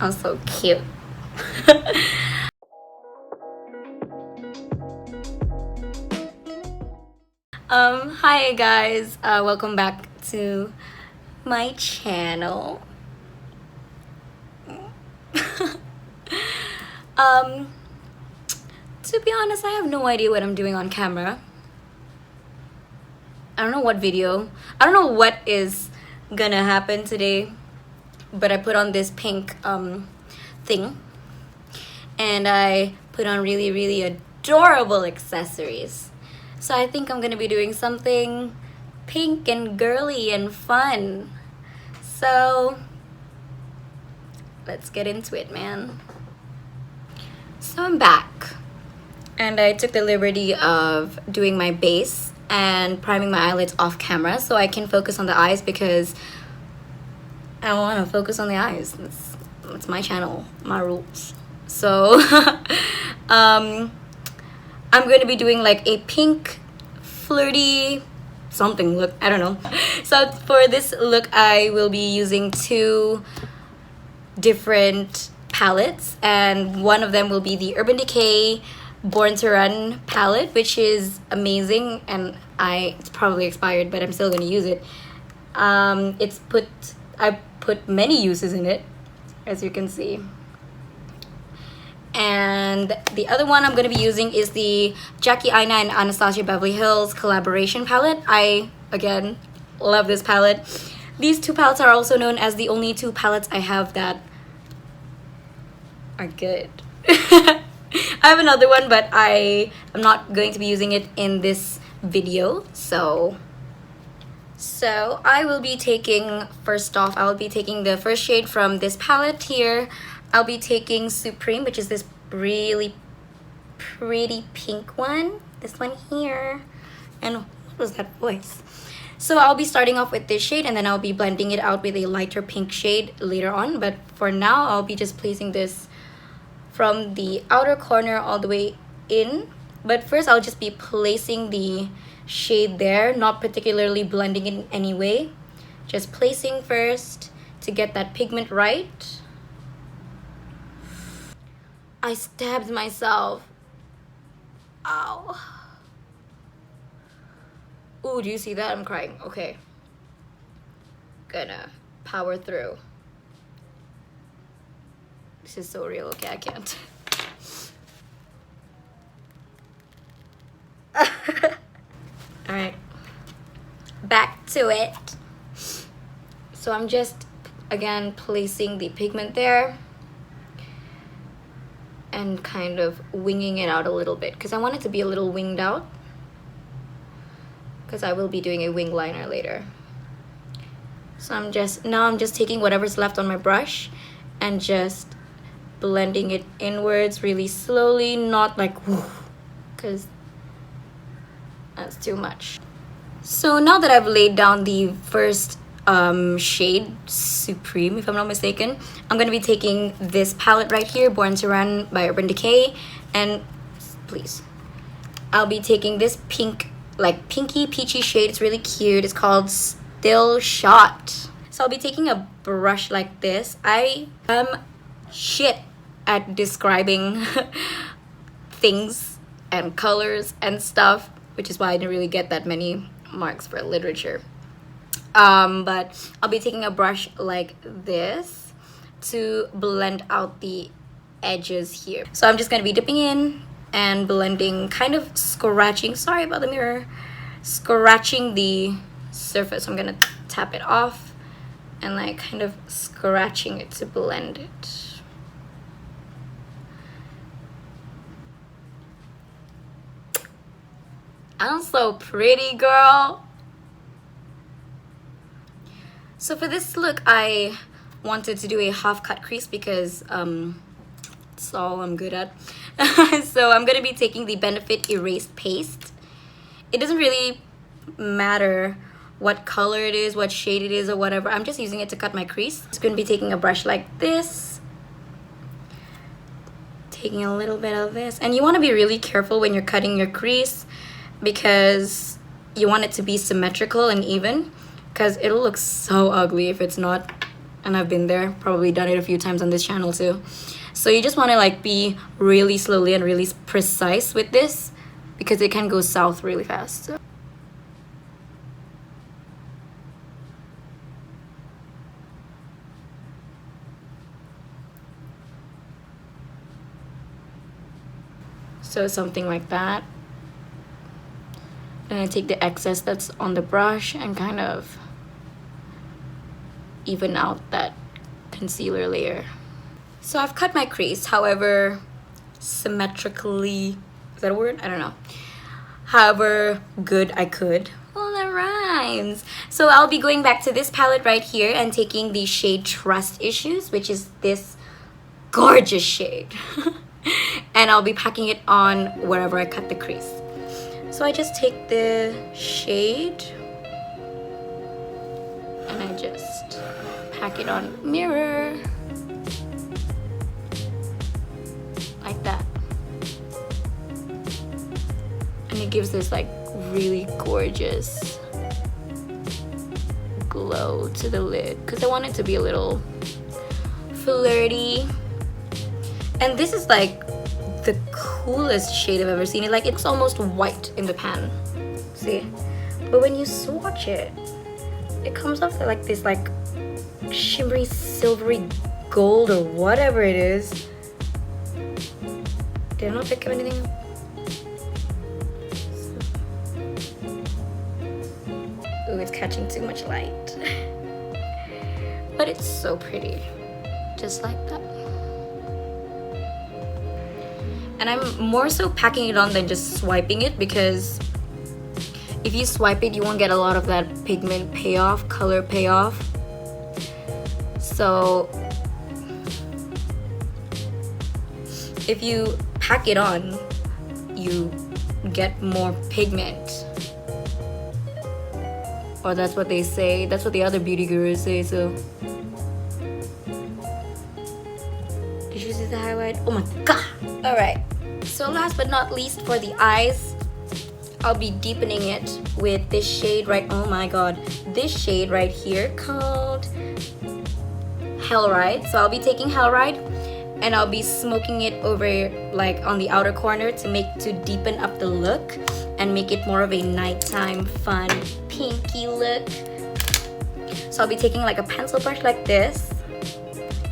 I'm so cute. Hi guys, welcome back to my channel. um to be honest, I have no idea what I'm doing on camera. I don't know what video, I don't know what is gonna happen today, but I put on this pink thing, and I put on really adorable accessories. So I think I'm gonna be doing something pink and girly and fun. So let's get into it, man. So I'm back, and I took the liberty of doing my base and priming my eyelids off camera so I can focus on the eyes, because I want to focus on the eyes. That's my channel, my rules. So I'm going to be doing like a pink flirty something look, I don't know. So for this look, I will be using two different palettes, and one of them will be the Urban Decay Born to Run palette, which is amazing, and it's probably expired, but I'm still going to use it. I put many uses in it, as you can see. And the other one I'm going to be using is the Jackie Aina and Anastasia Beverly Hills collaboration palette. I, again, love this palette. These two palettes are also known as the only two palettes I have that are good. I have another one, but I am not going to be using it in this video. So I will be taking, first off, I will be taking the first shade from this palette here. I'll be taking Supreme, which is this really pretty pink one. This one here. And what was that voice? So I'll be starting off with this shade, and then I'll be blending it out with a lighter pink shade later on. But for now, I'll be just placing this from the outer corner all the way in. But first, I'll just be placing the shade there, not particularly blending it in any way. Just placing first to get that pigment right. I stabbed myself. Ow. Ooh, do you see that? I'm crying. Okay. Gonna power through. This is so real. Okay, I can't. Alright. Back to it. So I'm just, again, placing the pigment there and kind of winging it out a little bit, because I want it to be a little winged out, because I will be doing a wing liner later. So I'm just taking whatever's left on my brush and just blending it inwards really slowly, not like whoo, because that's too much. So now that I've laid down the first shade, Supreme, if I'm not mistaken, I'm going to be taking this palette right here, Born to Run by Urban Decay, and please, I'll be taking this pink, like pinky peachy shade. It's really cute. It's called Still Shot. So I'll be taking a brush like this. I am shit at describing things and colors and stuff, which is why I didn't really get that many marks for literature. But I'll be taking a brush like this to blend out the edges here. So I'm just going to be dipping in and blending, kind of scratching, sorry about the mirror, scratching the surface. So I'm going to tap it off and like kind of scratching it to blend it. I'm so pretty, girl. So for this look, I wanted to do a half cut crease because it's all I'm good at. So I'm going to be taking the Benefit Erased Paste. It doesn't really matter what color it is, what shade it is, or whatever. I'm just using it to cut my crease. I'm going to be taking a brush like this, taking a little bit of this. And you want to be really careful when you're cutting your crease, because you want it to be symmetrical and even, because it'll look so ugly if it's not. and I've been there, probably done it a few times on this channel too. So you just want to like be really slowly and really precise with this, because it can go south really fast. So something like that. Then I take the excess that's on the brush and kind of even out that concealer layer. So I've cut my crease, however symmetrically, is that a word? I don't know. However good I could. Well, that rhymes. So I'll be going back to this palette right here and taking the shade Trust Issues, which is this gorgeous shade. And I'll be packing it on wherever I cut the crease. So I just take the shade and I just pack it on mirror like that, and it gives this like really gorgeous glow to the lid because I want it to be a little flirty. And this is like the coolest shade I've ever seen. It like, it's almost white in the pan, see, but when you swatch it, it comes off like this like shimmery silvery gold or whatever it is. Did I not pick up anything? Ooh, it's catching too much light. But it's so pretty, just like that. And I'm more so packing it on than just swiping it, because if you swipe it, you won't get a lot of that pigment payoff, color payoff. So if you pack it on, you get more pigment. Or that's what they say. That's what the other beauty gurus say, so. Did you see the highlight? Oh my god! Alright, so last but not least, for the eyes, I'll be deepening it with this shade right, oh my god, this shade right here called Hellride. So I'll be taking Hellride and I'll be smoking it over like on the outer corner to deepen up the look and make it more of a nighttime fun pinky look. So I'll be taking like a pencil brush like this.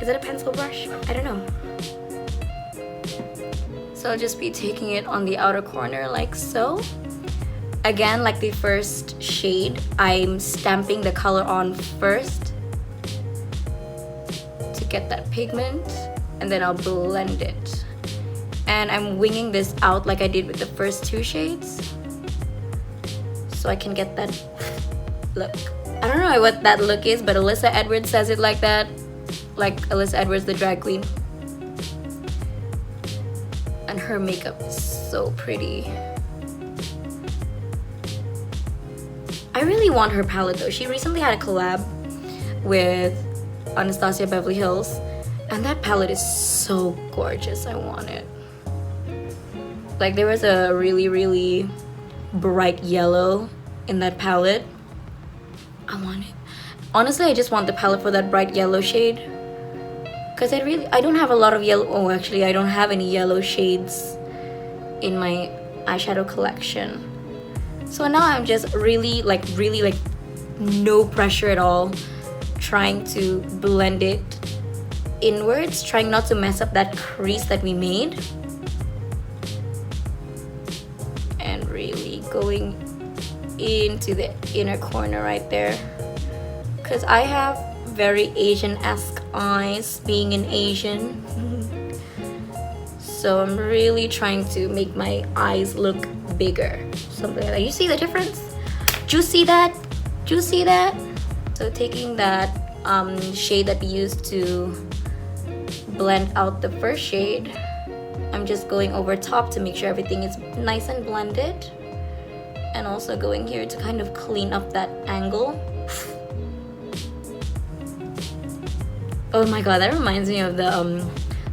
Is it a pencil brush? I don't know. So I'll just be taking it on the outer corner like so. Again, like the first shade, I'm stamping the color on first to get that pigment, and then I'll blend it. And I'm winging this out like I did with the first two shades, so I can get that look. I don't know what that look is, but Alyssa Edwards says it like that, like Alyssa Edwards, the drag queen. And her makeup is so pretty. I really want her palette though. She recently had a collab with Anastasia Beverly Hills, and that palette is so gorgeous. I want it. Like, there was a really, really bright yellow in that palette. I want it. Honestly, I just want the palette for that bright yellow shade, because I don't have a lot of yellow. Oh, actually, I don't have any yellow shades in my eyeshadow collection. So now I'm just really no pressure at all, trying to blend it inwards, trying not to mess up that crease that we made, and really going into the inner corner right there, because I have very Asian-esque eyes, being an Asian. So I'm really trying to make my eyes look bigger, something like that. You see the difference? Do you see that? Do you see that? So taking that shade that we used to blend out the first shade, I'm just going over top to make sure everything is nice and blended, and also going here to kind of clean up that angle. Oh my god, that reminds me of the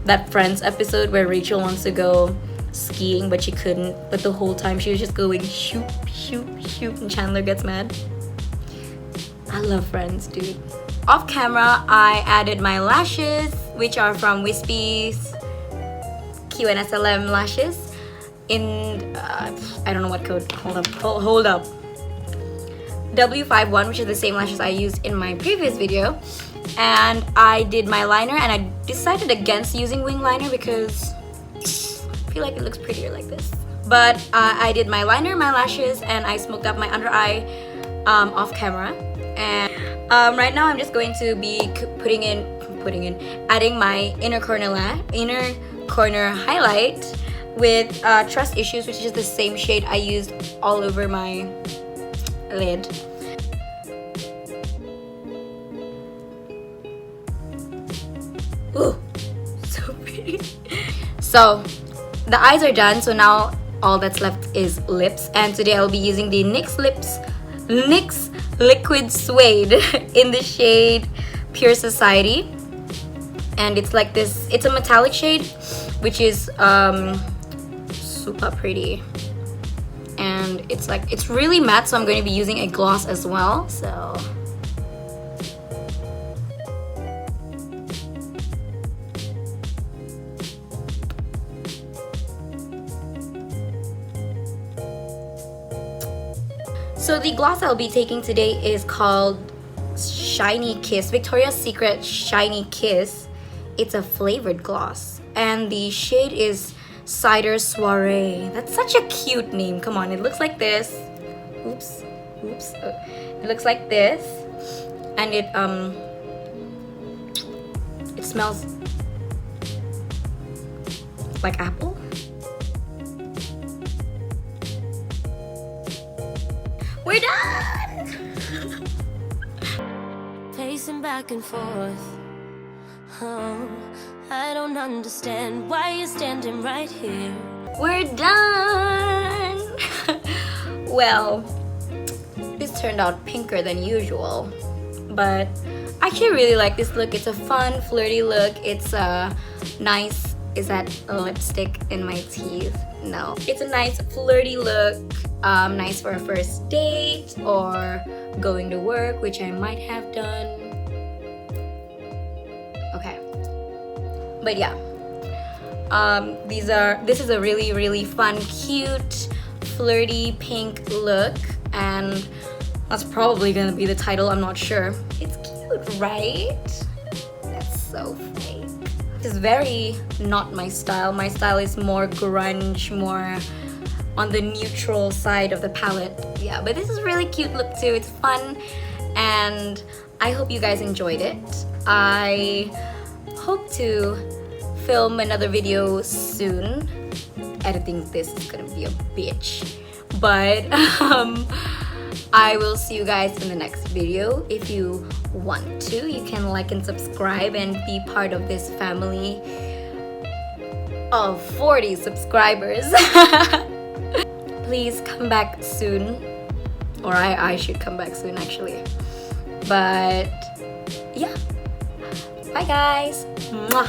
that Friends episode where Rachel wants to go skiing but she couldn't, but the whole time she was just going shoop shoop shoop and Chandler gets mad. I love Friends, dude. Off camera, I added my lashes, which are from Wispy's QNSLM lashes in I don't know what code. Hold up. W51, which is the same lashes I used in my previous video. And I did my liner, and I decided against using wing liner because I feel like it looks prettier like this. But I did my liner, my lashes, and I smoked up my under eye off camera. And right now I'm just going to be adding my inner corner highlight with Trust Issues, which is the same shade I used all over my lid. Ooh, so pretty. So the eyes are done, so now all that's left is lips, and today I'll be using the NYX Liquid Suede in the shade Pure Society. And it's like this, it's a metallic shade, which is super pretty. And it's really matte, so I'm going to be using a gloss as well. So the gloss I'll be taking today is called Shiny Kiss, Victoria's Secret Shiny Kiss. It's a flavored gloss, and the shade is Cider Soiree. That's such a cute name. Come on, it looks like this. Oops. It looks like this, and it smells like apple. We're done! Pacing back and forth. Oh, I don't understand why you're standing right here. We're done! Well, this turned out pinker than usual, but I actually really like this look. It's a fun, flirty look. It's a nice, is that a lipstick in my teeth? No. It's a nice, flirty look. Nice for a first date or going to work, which I might have done. Okay. But yeah. This is a really, really fun, cute, flirty pink look, and that's probably gonna be the title, I'm not sure. It's cute, right? That's so fake. It's very not my style. My style is more grunge, more on the neutral side of the palette. Yeah, but this is a really cute look too. It's fun, and I hope you guys enjoyed it. I hope to film another video soon. Editing this is gonna be a bitch, but I will see you guys in the next video. If you want to, you can like and subscribe and be part of this family of 40 subscribers. Please come back soon, or I should come back soon actually. But yeah, bye guys. Mwah.